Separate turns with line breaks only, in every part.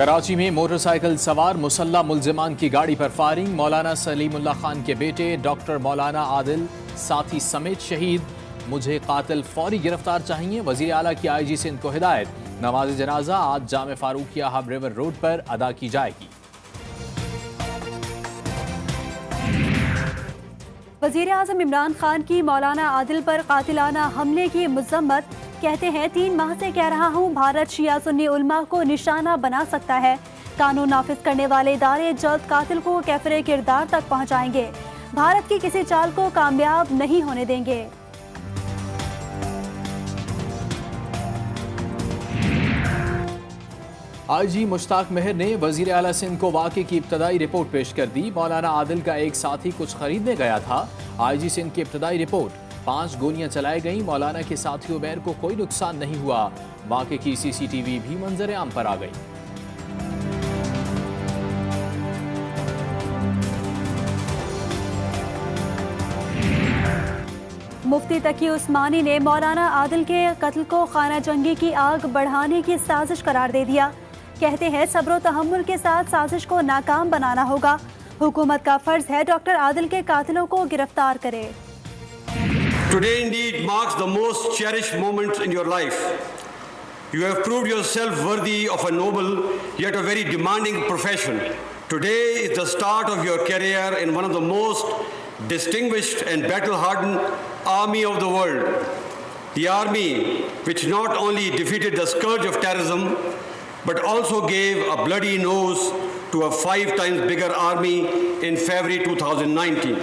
कराची में मोटरसाइकिल सवार मुसल्ला मुल्जिमान की गाड़ी पर फायरिंग। मौलाना सलीमुल्लाह खान के बेटे डॉक्टर मौलाना आदिल साथी समेत शहीद। मुझे कातिल फौरी गिरफ्तार चाहिए, वजीर आला की आईजी सिंध को हिदायत। नमाज जनाजा आज जामे फारूकिया हब रिवर रोड पर अदा की जाएगी।
वजीर आजम इमरान खान की मौलाना आदिल पर कातिलाना हमले की मजम्मत। कहते हैं 3 माह से कह रहा हूँ, भारत शिया सुन्नी उल्मा को निशाना बना सकता है। कानून नाफिज करने वाले इदारे जल्द कातिल को कैफरे किरदार तक पहुँचाएंगे। भारत की किसी चाल को कामयाब नहीं होने देंगे।
आईजी मुश्ताक मेहर ने वजीर आला सिंध को वाक़े की इब्तदाई रिपोर्ट पेश कर दी। मौलाना आदिल का एक साथी कुछ खरीदने गया था। आईजी सिंध की इब्तदाई रिपोर्ट, 5 गोलियां चलाई गईं। मौलाना के साथी उमैर को कोई नुकसान नहीं हुआ। वाक़े की CCTV भी मंजर आम पर आ गई।
मुफ्ती तकी उस्मानी ने मौलाना आदिल के कत्ल को खाना जंगी की आग बढ़ाने की साजिश करार दे दिया। कहते हैं सब्र तहम्मुल के साथ साजिश को नाकाम बनाना होगा। हुकूमत का फर्ज है डॉक्टर आदिल के कातिलों को गिरफ्तार करे।
Today indeed marks the most cherished moment in your life. You have proved yourself worthy of a noble yet a very demanding profession. Today is the start of your career in one of the most distinguished and battle-hardened army of the world. The army which not only defeated the scourge of terrorism but also gave a bloody nose to a 5 times bigger army in February 2019.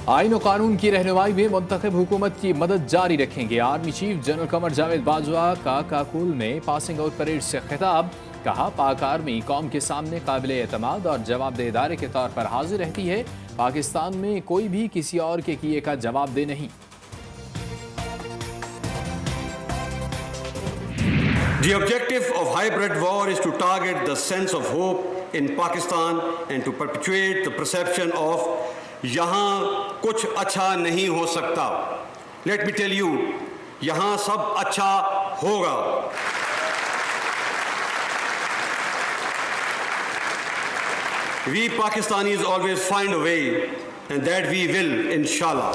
आईन और कानून की रहनुमाई में मुंतखब हुकूमत की मदद जारी रखेंगे। Army chief general Qamar Javed Bajwa का काकुल में पासिंग आउट परेड से खिताब। कहा, पाक आर्मी कौम के सामने काबिल एतमाद और जवाबदेह इदारे के तौर पर हाजिर रहती है। पाकिस्तान में कोई भी किसी और के किए का जवाबदेह नहीं।
The objective of hybrid war is to target the sense of hope in Pakistan and to perpetuate the perception of यहाँ कुछ अच्छा नहीं हो सकता। Let me tell you, यहाँ सब अच्छा होगा। We Pakistanis always find a way and that we will, inshallah.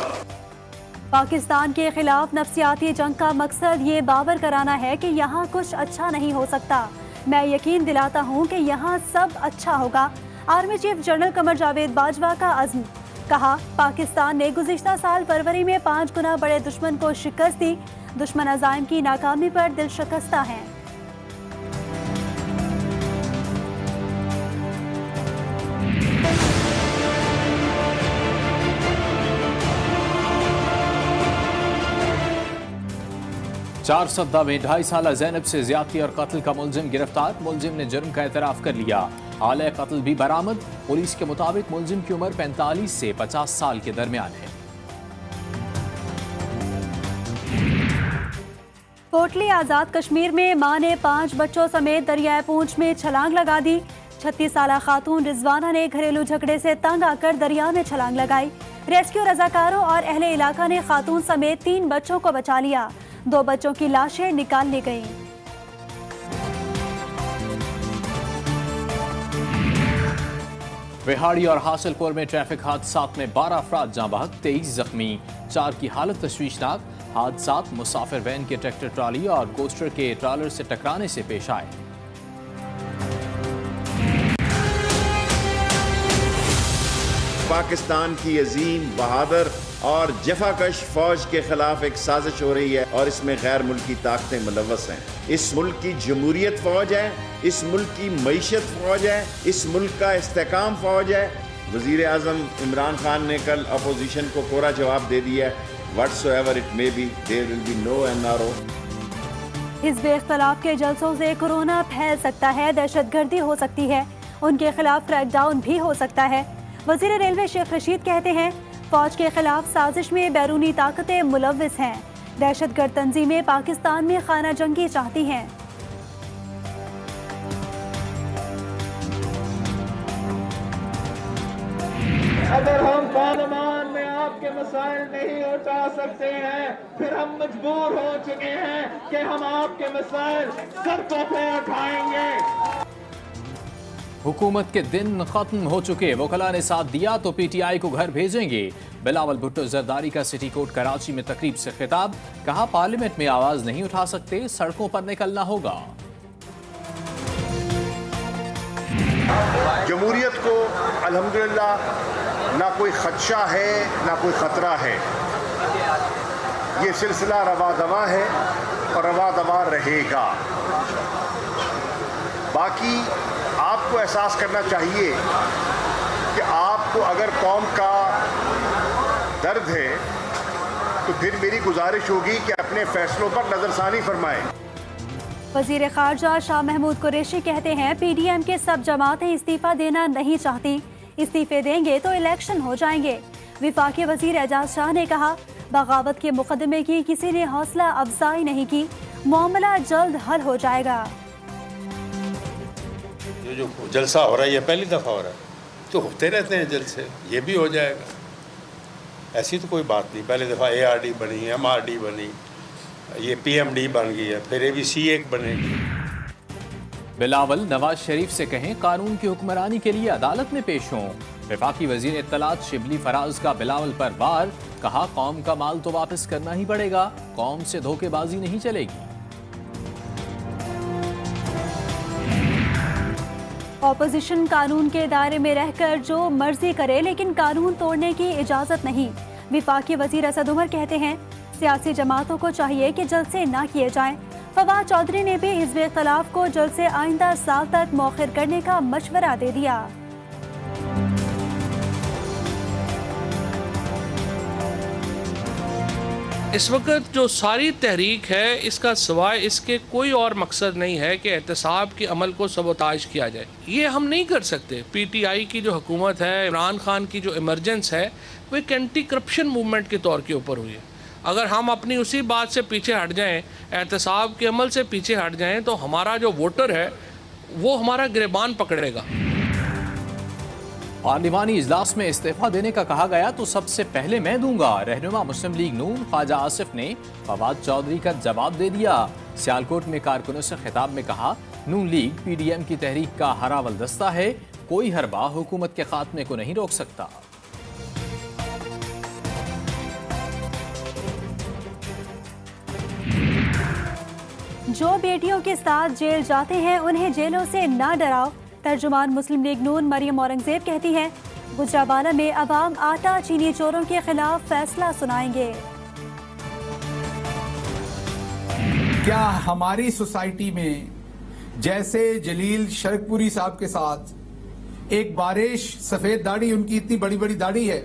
Pakistan के खिलाफ नफ्सियाती जंग का मकसद ये बावर कराना है कि यहाँ कुछ अच्छा नहीं हो सकता। मैं यकीन दिलाता हूँ कि यहाँ सब अच्छा होगा। Army chief general Qamar Javed Bajwa का अज़्म। कहा, पाकिस्तान ने गुज़िश्ता साल फरवरी में 5 गुना बड़े दुश्मन को शिकस्त दी। दुश्मन अज़ाइम की नाकामी पर दिल शिकस्ता है।
चार सद्दा में 2.5 साला ज़ैनब से ज्यादती और कत्ल का मुलजिम गिरफ्तार। मुलजिम ने जुर्म का एतराफ़ कर लिया। आले कत्ल भी बरामद। पुलिस के मुताबिक मुलजिम की उम्र 45 से 50 साल के दरमियान है।
कोटली आज़ाद कश्मीर में मां ने 5 बच्चों समेत दरियाए पूंछ में छलांग लगा दी। 36 साला खातून रिजवाना ने घरेलू झगड़े से तंग आकर दरिया में छलांग लगाई। रेस्क्यू रजाकारों और अहले इलाका ने खातून समेत 3 बच्चों को बचा लिया। 2 बच्चों की लाशें निकाल ली गईं।
बिहाड़ी और हासिलपुर में ट्रैफिक हादसात में 12 अफराद जाँ बहक, 23 जख्मी। 4 की हालत तशवीशनाक। हादसात मुसाफिर वैन के ट्रैक्टर ट्राली और कोस्टर के ट्रालर से टकराने से पेश आए।
पाकिस्तान की अजीम, बहादुर और जफाकश फौज के खिलाफ एक साजिश हो रही है और इसमें गैर मुल्की ताकतें मुलव्वस हैं। इस मुल्क की जमहूरियत फौज है, इस मुल्क की मईशत फौज है, इस मुल्क का इस्तेकाम फौज है। वजीर आजम इमरान खान ने कल अपोजिशन को कोरा जवाब दे दिया है, whatsoever it may be, there will be no NRO।
हिज़्ब इख्तिलाफ के जलसों से कोरोना फैल सकता है, दहशतगर्दी हो सकती है, उनके खिलाफ क्रैकडाउन भी हो सकता है। वजीर रेलवे शेख रशीद कहते हैं, फौज के खिलाफ साजिश में बैरूनी ताकतें मुलव्विस हैं। दहशतगर्द तंजीमें पाकिस्तान में खाना जंगी चाहती हैं।
अगर हम पार्लियामान में आप आपके मसाइल नहीं उठा सकते हैं, फिर हम मजबूर हो चुके हैं कि हम आपके मसाइल सड़कों पे उठाएंगे।
हुकूमत के दिन खत्म हो चुके, वकला ने साथ दिया तो पीटीआई को घर भेजेंगे। बिलावल भुट्टो जरदारी का सिटी कोर्ट कराची में तकरीब से खिताब, कहा पार्लियामेंट में आवाज नहीं उठा सकते, सड़कों पर निकलना होगा।
जमहूरियत को अल्हम्दुलिल्लाह ना कोई खदशा है ना कोई ख़तरा है। ये सिलसिला रवा दवा है और रवा दवा रहेगा। बाकी आपको एहसास करना चाहिए कि आपको अगर कौम का दर्द है तो फिर मेरी गुजारिश होगी कि अपने फैसलों पर नज़रसानी फरमाएं।
वज़ीर ख़ारजा शाह महमूद कुरैशी कहते हैं पीडीएम के सब जमातें इस्तीफ़ा देना नहीं चाहती, इस्तीफ़े देंगे तो इलेक्शन हो जाएंगे। विफाकी वज़ीर एजाज शाह ने कहा बगावत के मुकदमे की किसी ने हौसला अफजाई नहीं की, मामला जल्द हल हो जाएगा।
ये जो जलसा हो रहा है ये पहली दफ़ा हो रहा है, तो होते रहते हैं जलसे, ये भी हो जाएगा। ऐसी तो कोई बात नहीं, पहली दफ़ा ARD बनी, MRD बनी, ये PMD बन गई है, फिर ABC एक बनेगी।
बिलावल नवाज शरीफ से कहें कानून की हुक्मरानी के लिए अदालत में पेश हों। वफाकी वजीर इत्तलात शिबली फराज का बिलावल पर वार, कहा कौम का माल तो वापस करना ही पड़ेगा, कौम से धोखेबाजी नहीं चलेगी।
ऑपोजिशन कानून के दायरे में रहकर जो मर्जी करे, लेकिन कानून तोड़ने की इजाजत नहीं। विफाकी वजीर असद उमर कहते हैं सियासी जमातों को चाहिए कि जलसे ना किए जाएं। फवाद चौधरी ने भी हिज़्ब इख्तिलाफ को जलसे आइंदा साल तक मौखिर करने का मशवरा दे दिया।
इस वक्त जो सारी तहरीक है, इसका सिवाय इसके कोई और मकसद नहीं है कि एहतसाब के अमल को सबोताज किया जाए। ये हम नहीं कर सकते। PTI की जो हुकूमत है, इमरान खान की जो इमरजेंस है, वो एक एंटी करप्शन मूवमेंट के तौर के ऊपर हुई है। अगर हम अपनी उसी बात से पीछे हट जाएं, एहतसाब के अमल से पीछे हट जाएं, तो हमारा जो वोटर है वो हमारा गिरबान पकड़ेगा।
पार्लिमानी इजलास में इस्तीफा देने का कहा गया तो सबसे पहले मैं दूंगा। रहनुमा मुस्लिम लीग नून ख्वाजा आसिफ ने फवाद चौधरी का जवाब दे दिया। सियालकोट में कारकुनों से खिताब में कहा नून लीग PDM की तहरीक का हरावल दस्ता है, कोई हरबा हुकूमत के खात्मे को नहीं रोक सकता।
जो बेटियों के साथ जेल जाते हैं उन्हें जेलों से ना डराओ। तर्जुमान मुस्लिम लीग नून मरियम औरंगजेब कहती हैं गुजरावाला में अवाम आटा चीनी चोरों के खिलाफ फैसला सुनाएंगे।
क्या हमारी सोसाइटी में जैसे जलील शरकपुरी साहब के साथ एक बारिश सफेद दाढ़ी, उनकी इतनी बड़ी बड़ी दाढ़ी है,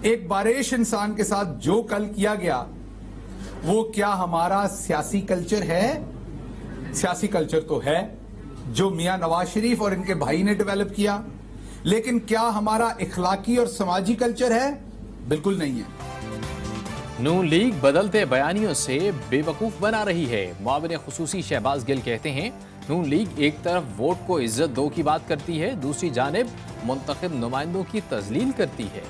एक बारिश इंसान के साथ जो कल किया गया वो क्या हमारा सियासी कल्चर है? सियासी कल्चर तो है जो मियां नवाज शरीफ और इनके भाई ने डेवलप किया, लेकिन क्या हमारा इखलाकी और समाजी कल्चर है? बिल्कुल नहीं है।
नून लीग बदलते बयानियों से बेवकूफ बना रही है। मुआविन खुसूसी शहबाज गिल कहते हैं नून लीग एक तरफ वोट को इज्जत दो की बात करती है, दूसरी जानिब मुंतखब नुमाइंदों की तजलील करती है।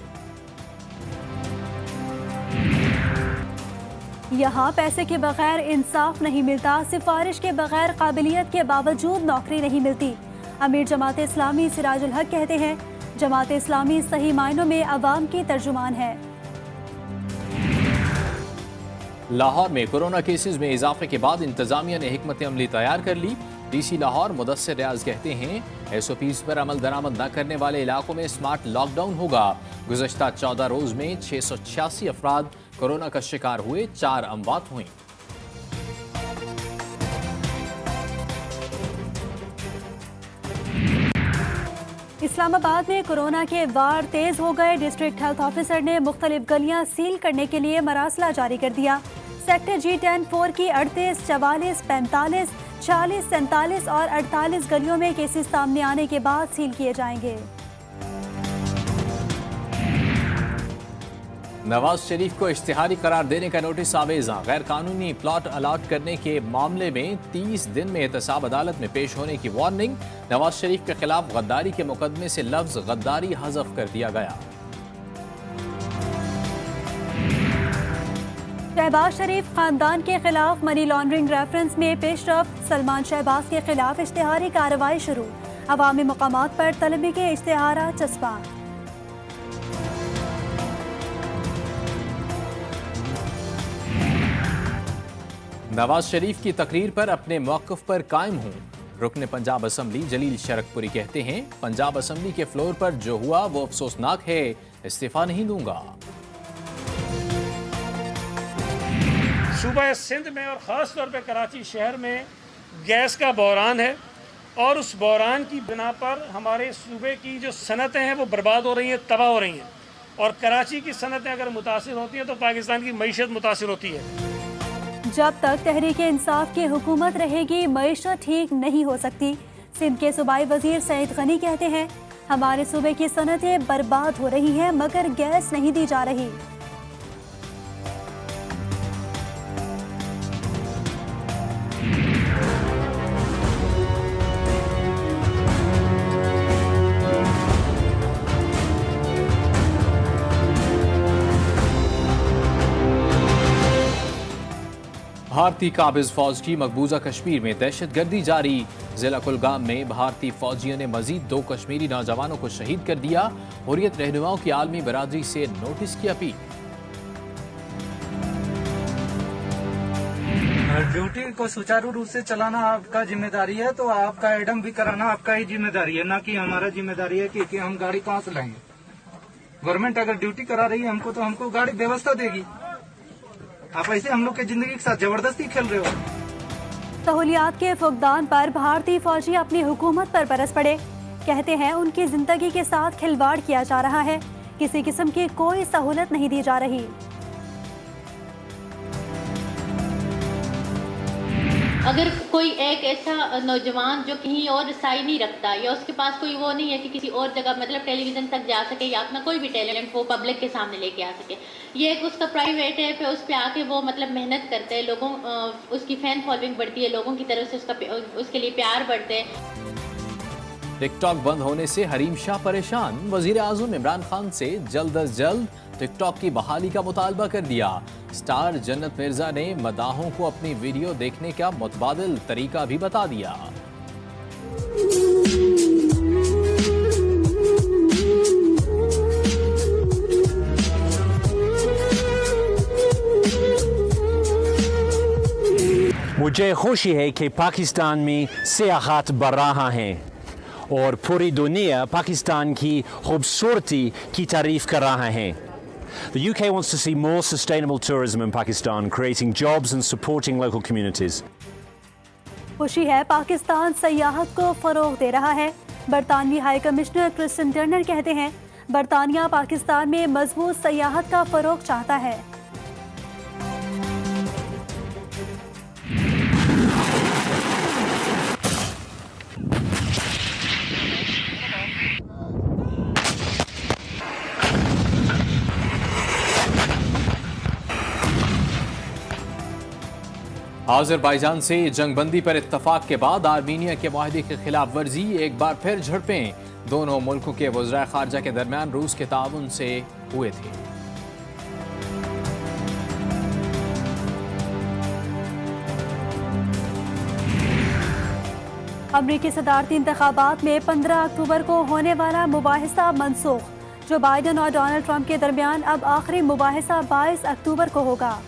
यहाँ पैसे के बगैर इंसाफ नहीं मिलता, सिफारिश के बगैर काबिलियत के बावजूद नौकरी नहीं मिलती। अमीर जमात इस्लामी सिराजुल हक कहते हैं जमात इस्लामी सही मायनों में अवाम की तर्जुमान है।
लाहौर में कोरोना केसेस में इजाफे के बाद इंतजामिया ने हिकमत अमली तैयार कर ली। DC लाहौर मुदस्सिर रियाज कहते हैं SOPs पर अमल दरामद न करने वाले इलाकों में स्मार्ट लॉकडाउन होगा। गुज़श्ता 14 रोज में 686 अफराद कोरोना का शिकार हुए, 4 अमवात हुई।
इस्लामाबाद में कोरोना के वार तेज हो गए। डिस्ट्रिक्ट हेल्थ ऑफिसर ने मुख्तलिफ गलियां सील करने के लिए मरासला जारी कर दिया। सेक्टर G10-4 की 38, 44, 45, 46, 47 और 48 गलियों में केसेस सामने आने के बाद सील किए जाएंगे।
नवाज शरीफ को इश्तिहारी करार देने का नोटिस आवेजा। गैर कानूनी प्लॉट अलॉट करने के मामले में 30 दिन में एहतसाब अदालत में पेश होने की वार्निंग। नवाज शरीफ के खिलाफ गद्दारी के मुकदमे से लफ्ज गद्दारी हज़फ कर दिया गया।
शहबाज शरीफ खानदान के खिलाफ मनी लॉन्ड्रिंग रेफरेंस में पेशरफ, सलमान शहबाज के खिलाफ इश्तिहारी कार्रवाई शुरू, अवामी मकामात पर तलबी के इश्तिहारात चस्पा।
नवाज शरीफ की तकरीर पर अपने मौक़िफ़ पर कायम हूँ। रुकन पंजाब असम्बली जलील शरकपुरी कहते हैं, पंजाब असम्बली के फ्लोर पर जो हुआ वो अफसोसनाक है, इस्तीफा नहीं दूंगा।
सूबा सिंध में और ख़ास तौर पर कराची शहर में गैस का बहरान है और उस बहरान की बिना पर हमारे सूबे की जो सनतें हैं वो बर्बाद हो रही हैं, तबाह हो रही हैं, और कराची की सनतें अगर मुतासिर होती हैं तो पाकिस्तान की मईशत मुतासिर होती है।
जब तक तहरीक इंसाफ की हुकूमत रहेगी मईशत ठीक नहीं हो सकती। सिंध के सूबाई वजीर सईद गनी कहते हैं, हमारे सूबे की सनतें बर्बाद हो रही हैं मगर गैस नहीं दी जा रही।
भारतीय काबिज फौज की मकबूजा कश्मीर में दहशतगर्दी जारी। जिला कुलगाम में भारतीय फौजियों ने मजीद 2 कश्मीरी नौजवानों को शहीद कर दिया। हुर्रियत रहनुमाओं की आलमी बरादरी से नोटिस की अपील।
ड्यूटी को सुचारू रूप से चलाना आपका जिम्मेदारी है, तो आपका एडम भी कराना आपका ही जिम्मेदारी है, ना कि हमारा जिम्मेदारी है कि हम गाड़ी कहाँ से लाएंगे। गवर्नमेंट अगर ड्यूटी करा रही है हमको, तो हमको गाड़ी व्यवस्था देगी। आप ऐसे हम लोग की जिंदगी के साथ जबरदस्ती खेल रहे हो।
सहूलियात के फुकदान पर भारतीय फौजी अपनी हुकूमत पर बरस पड़े। कहते हैं उनकी जिंदगी के साथ खिलवाड़ किया जा रहा है, किसी किस्म की कोई सहूलत नहीं दी जा रही।
अगर कोई एक ऐसा नौजवान जो कहीं और साई नहीं रखता या उसके पास कोई वो नहीं है कि किसी और जगह मतलब टेलीविज़न तक जा सके या अपना कोई भी टैलेंट वो पब्लिक के सामने लेके आ सके, ये एक उसका प्राइवेट है, फिर उस पर आके वो मतलब मेहनत करते हैं, लोगों उसकी फैन फॉलोइंग बढ़ती है, लोगों की तरफ से उसके लिए प्यार बढ़ते हैं।
टिकटॉक बंद होने से हरीम शाह परेशान। वजीर आज़म इमरान खान से जल्द अज जल्द टिकटॉक की बहाली का मुतालबा कर दिया। स्टार जन्नत मिर्जा ने मदाहों को अपनी वीडियो देखने का मुतबादिल तरीका भी बता दिया।
मुझे खुशी है कि पाकिस्तान में सियाहत बढ़ रहा है और पूरी दुनिया पाकिस्तान की खूबसूरती की तारीफ कर रहा है। The UK wants to see more sustainable tourism in Pakistan, creating jobs and supporting local communities.
खुशी है पाकिस्तान सयाहत को फरोग दे रहा है। बरतानवी हाई कमिश्नर क्रिस्टन टर्नर कहते हैं, बरतानिया पाकिस्तान में मजबूत सयाहत का फरोग चाहता है।
आज़रबाईजान से जंगबंदी पर इत्तफाक के बाद आर्मीनिया के मुआहदे की खिलाफ वर्जी, एक बार फिर झड़पें। दोनों मुल्कों के वज़राए ख़ारजा के दरमियान रूस के ताउन से हुए थे।
अमरीकी सदारती इंतखाबात में 15 अक्टूबर को होने वाला मुबाहिसा मनसूख। जो बाइडन और डोनाल्ड ट्रंप के दरमियान अब आखिरी मुबाहिसा 22 अक्टूबर को होगा।